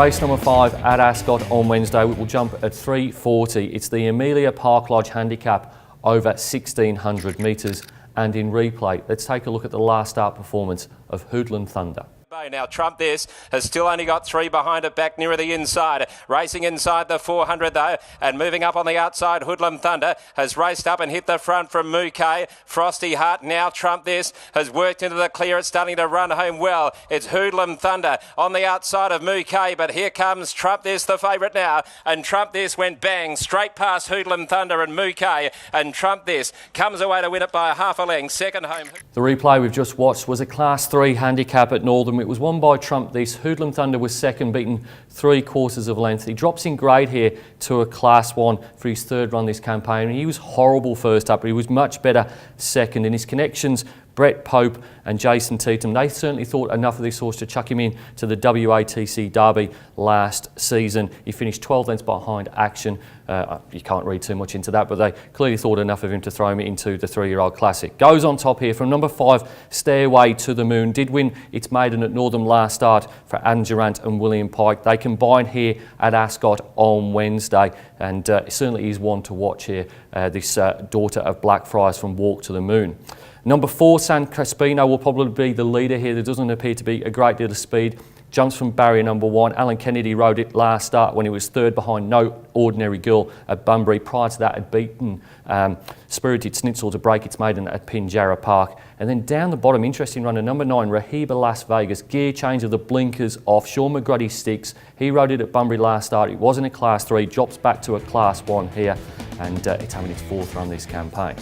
Race number 5 at Ascot on Wednesday. We will jump at 3:40. It's the Amelia Park Lodge handicap over 1,600 metres. And in replay, let's take a look at the last start performance of Hoodlum Thunder. Now Trump This has still only got 3 behind it, back nearer the inside. Racing inside the 400 though, and moving up on the outside, Hoodlum Thunder has raced up and hit the front from Mouquet. Frosty Heart, now Trump This has worked into the clear. It's starting to run home well. It's Hoodlum Thunder on the outside of Mouquet, but here comes Trump This, the favourite now. And Trump This went bang straight past Hoodlum Thunder and Mouquet, and Trump This comes away to win it by half a length. Second home. The replay we've just watched was a Class 3 handicap at Northern. It was won by Trump This. Hoodlum Thunder was second, beaten 3/4 of length. He drops in grade here to a Class 1 for his third run this campaign. He was horrible first up, but he was much better second. In his connections, Brett Pope and Jason Teetham, they certainly thought enough of this horse to chuck him in to the WATC Derby last season. He finished 12 lengths behind Action. You can't read too much into that, but they clearly thought enough of him to throw him into the 3-year-old classic. Goes on top here from number 5, Stairway to the Moon. Did win its maiden at Northern last start for Adam Durant and William Pike. They combine here at Ascot on Wednesday, and certainly is one to watch here, this daughter of Blackfriars from Walk to the Moon. Number 4, San Crespino, will probably be the leader here. There doesn't appear to be a great deal of speed. Jumps from barrier number 1. Alan Kennedy rode it last start when he was third behind No Ordinary Girl at Bunbury. Prior to that, had beaten Spirited Schnitzel to break its maiden at Pinjarra Park. And then down the bottom, interesting runner, number 9, Rahiba Las Vegas. Gear change of the blinkers off. Sean McGruddy sticks. He rode it at Bunbury last start. It wasn't a Class 3. Drops back to a Class 1 here. And it's having its 4th run this campaign.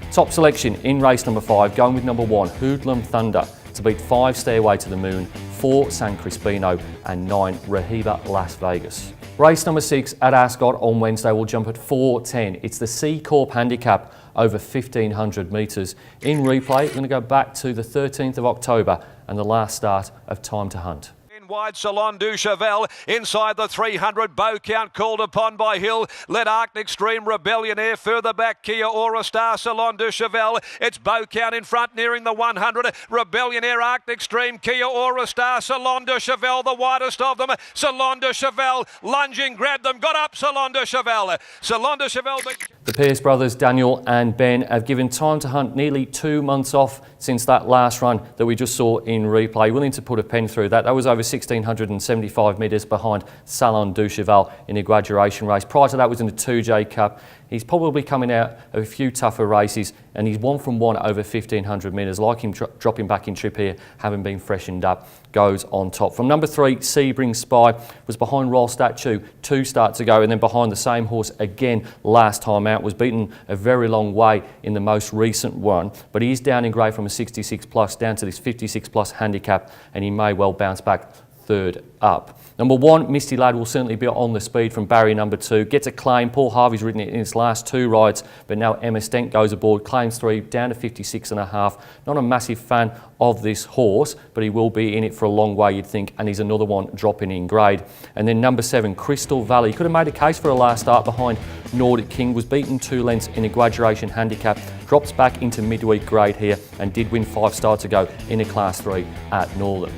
Top selection in race number 5, going with number 1, Hoodlum Thunder, to beat 5, Stairway to the Moon, 4, San Crespino, and 9, Rahiba Las Vegas. Race number 6 at Ascot on Wednesday will jump at 4:10. It's the C Corp handicap over 1,500 metres. In replay, we're going to go back to the 13th of October and the last start of Time to Hunt. Wide Salon du Cheval inside the 300. Bow Count called upon by Hill. Let Arc Extreme Rebellionaire further back. Kia Aura Star Salon du Cheval. It's Bow Count in front nearing the 100. Rebellionaire, Arc Extreme, Kia Aura Star, Salon du Cheval, the widest of them. Salon du Cheval lunging, grabbed them, got up Salon du Cheval. Salon du Cheval. The Pierce brothers, Daniel and Ben, have given Time to Hunt nearly 2 months off since that last run that we just saw in replay. Willing to put a pen through that. That was over 1,675 metres behind Salon du Cheval in a graduation race. Prior to that was in the 2J Cup. He's probably coming out of a few tougher races, and he's 1 from 1 over 1,500 metres. Like him dropping back in trip here, having been freshened up, goes on top. From number 3, Sebring Spy, was behind Royal Statue 2 starts ago, and then behind the same horse again last time out. Was beaten a very long way in the most recent one, but he is down in grade from a 66 plus down to this 56 plus handicap, and he may well bounce back third up. Number 1, Misty Lad, will certainly be on the speed from barrier number 2. Gets a claim. Paul Harvey's ridden it in his last 2 rides, but now Emma Stent goes aboard. Claims 3, down to 56.5. Not a massive fan of this horse, but he will be in it for a long way, you'd think, and he's another one dropping in grade. And then number 7, Crystal Valley. Could have made a case for a last start behind Nordic King. Was beaten 2 lengths in a graduation handicap. Drops back into midweek grade here and did win 5 starts ago in a Class 3 at Northern.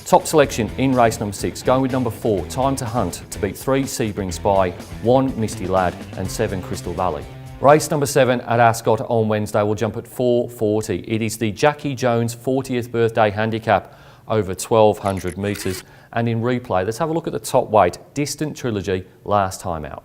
Top selection in race number 6, going with number 4, Time to Hunt, to beat 3, Sebring Spy, 1, Misty Lad, and 7, Crystal Valley. Race number 7 at Ascot on Wednesday will jump at 4:40. It is the Jackie Jones 40th birthday handicap over 1,200 metres. And in replay, let's have a look at the top weight, Distant Trilogy, last time out.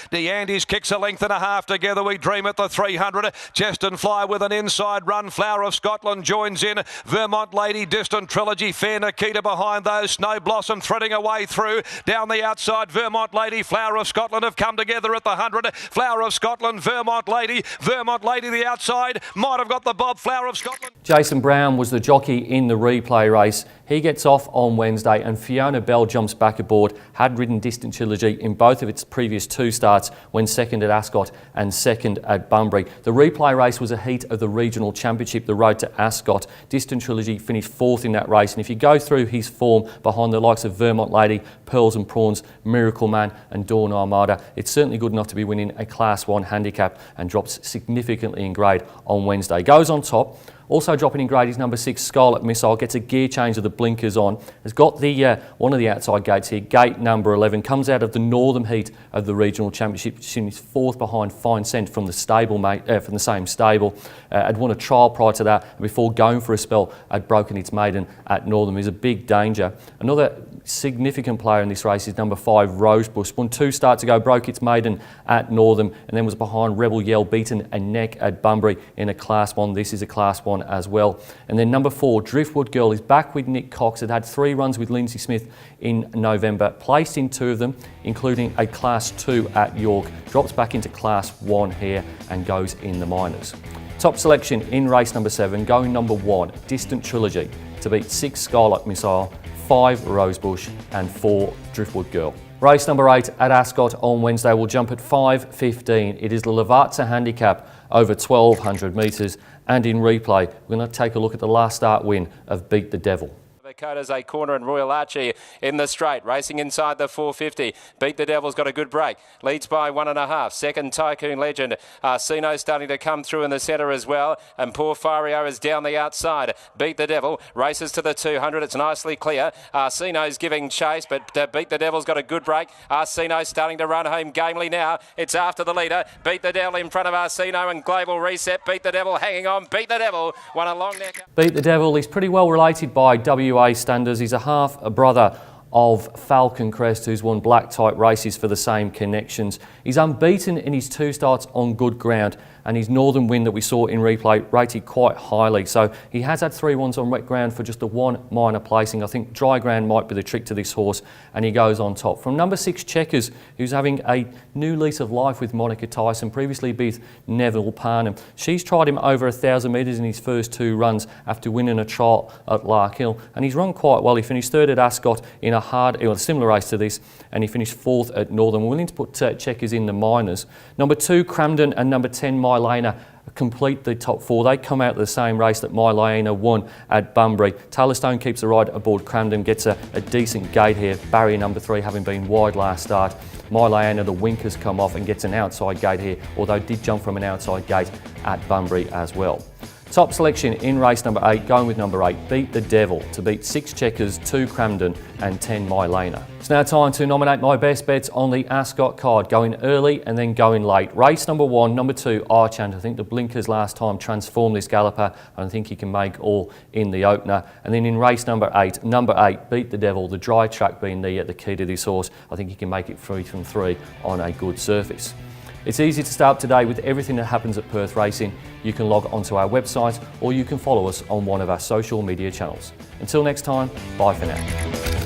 The Andes kicks a length and a half together. We dream at the 300. Chest and Fly with an inside run. Flower of Scotland joins in. Vermont Lady, Distant Trilogy, Fair Nikita behind those. Snow Blossom threading away through. Down the outside, Vermont Lady, Flower of Scotland have come together at the 100. Flower of Scotland, Vermont Lady the outside. Might have got the bob, Flower of Scotland. Jason Brown was the jockey in the replay race. He gets off on Wednesday, and Fiona Bell jumps back aboard. Had ridden Distant Trilogy in both of its previous 2 starts, when second at Ascot and second at Bunbury. The replay race was a heat of the regional championship, the road to Ascot. Distant Trilogy finished 4th in that race, and if you go through his form behind the likes of Vermont Lady, Pearls and Prawns, Miracle Man and Dawn Armada, it's certainly good enough to be winning a Class 1 handicap, and drops significantly in grade on Wednesday. Goes on top Also dropping in grade is number 6, Scarlet Missile. Gets a gear change of the blinkers on. Has got the one of the outside gates here, gate number 11. Comes out of the northern heat of the regional championship. She's 4th behind Fine Scent from the stablemate, from the same stable. Had won a trial prior to that, and before going for a spell, had broken its maiden at Northern. Is a big danger. Another significant player in this race is number 5, Rosebush. Won 2 starts ago, broke its maiden at Northern, and then was behind Rebel Yell, beaten a neck at Bunbury in a Class 1. This is a Class 1 as well. And then number 4, Driftwood Girl, is back with Nick Cox. Had 3 runs with Lindsay Smith in November, placed in 2 of them, including a Class 2 at York. Drops back into Class 1 here and goes in the minors. Top selection in race number 7, going number 1, Distant Trilogy, to beat 6, Scarlet Missile, 5, Rosebush and 4, Driftwood Girl. Race number 8 at Ascot on Wednesday will jump at 5:15. It is the Lavazza handicap over 1,200 metres, and in replay we're going to take a look at the last start win of Beat the Devil. Dakota's a corner and Royal Archie in the straight, racing inside the 450. Beat the Devil's got a good break, leads by 1.5. Second, Tycoon Legend. Arsino starting to come through in the centre as well, and Poor Fario is down the outside. Beat the Devil races to the 200. It's nicely clear. Arsino's giving chase, but Beat the Devil's got a good break. Arsino's starting to run home gamely now. It's after the leader. Beat the Devil in front of Arsino and Global Reset. Beat the Devil hanging on. Beat the Devil won a long neck. Beat the Devil is pretty well related by WA standards. He's a brother of Falcon Crest, who's won black type races for the same connections. He's unbeaten in his 2 starts on good ground, and his Northern win that we saw in replay rated quite highly. So he has had 3 wins on wet ground for just a 1 minor placing. I think dry ground might be the trick to this horse, and he goes on top. From number 6, Checkers, who's having a new lease of life with Monica Tyson, previously beat Neville Parnham. She's tried him over 1,000 metres in his first 2 runs after winning a trial at Lark Hill, and he's run quite well. He finished 3rd at Ascot in a similar race to this, and he finished 4th at Northern. We're willing to put Checkers in the minors. Number 2, Cramden, and number 10, Mylena, complete the top 4. They come out of the same race that Mylena won at Bunbury. Taylor Stone keeps the ride aboard Cramden, gets a decent gate here. Barrier number 3 having been wide last start. Mylena, the winkers come off and gets an outside gate here, although did jump from an outside gate at Bunbury as well. Top selection in race number 8, going with number 8, Beat the Devil, to beat 6, Checkers, 2, Cramden and 10, Mylena. It's now time to nominate my best bets on the Ascot card, going early and then going late. Race number 1, number 2, Archant. I think the blinkers last time transformed this galloper, and I think he can make all in the opener. And then in race number 8, Beat the Devil, the dry track being the key to this horse. I think he can make it 3 from 3 on a good surface. It's easy to stay up to date with everything that happens at Perth Racing. You can log onto our website, or you can follow us on one of our social media channels. Until next time, bye for now.